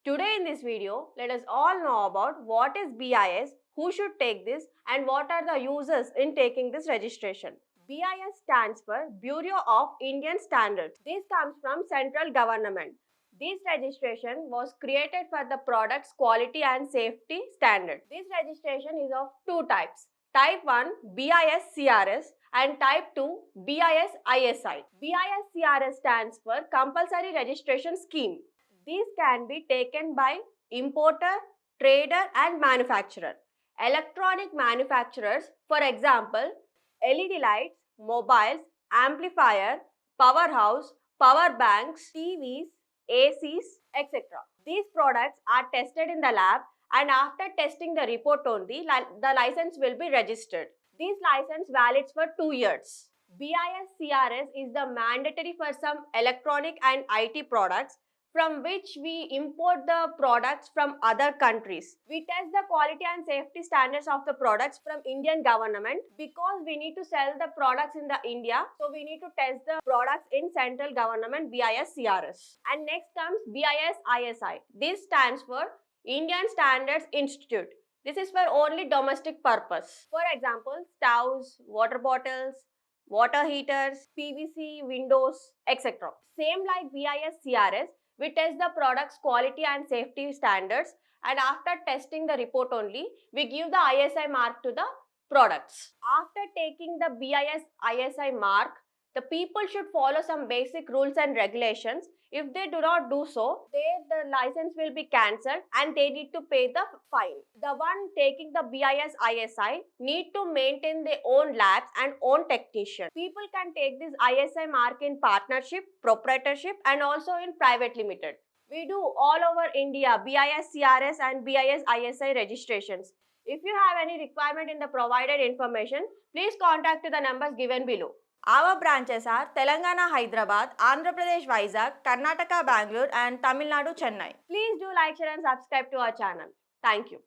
Today in this video, let us all know about what is BIS, who should take this and what are the uses in taking this registration. BIS stands for Bureau of Indian Standards. This comes from central government. This registration was created for the product's quality and safety standard. This registration is of two types. Type 1 BIS CRS and Type 2 BIS ISI. BIS CRS stands for Compulsory Registration Scheme. These can be taken by importer, trader and manufacturer. Electronic manufacturers, for example, LED lights, mobiles, amplifier, powerhouse, power banks, TVs, ACs, etc. These products are tested in the lab and after testing the report only, the license will be registered. This license valids for 2 years. BIS CRS is the mandatory for some electronic and IT products from which we import the products from other countries. We test the quality and safety standards of the products from Indian government because we need to sell the products in the India. So we need to test the products in central government BIS CRS. And next comes BIS ISI. This stands for Indian Standards Institute. This is for only domestic purpose. For example, stoves, water bottles, water heaters, PVC windows, etc. Same like BIS CRS, we test the product's quality and safety standards and after testing the report only, we give the ISI mark to the products. After taking the BIS ISI mark, the people should follow some basic rules and regulations. If they do not do so, the license will be cancelled and they need to pay the fine. The one taking the BIS ISI need to maintain their own labs and own technicians. People can take this ISI mark in partnership, proprietorship and also in private limited. We do all over India BIS CRS and BIS ISI registrations. If you have any requirement in the provided information, please contact to the numbers given below. Our branches are Telangana, Hyderabad, Andhra Pradesh, Vizag, Karnataka, Bangalore and Tamil Nadu, Chennai. Please do like, share and subscribe to our channel. Thank you.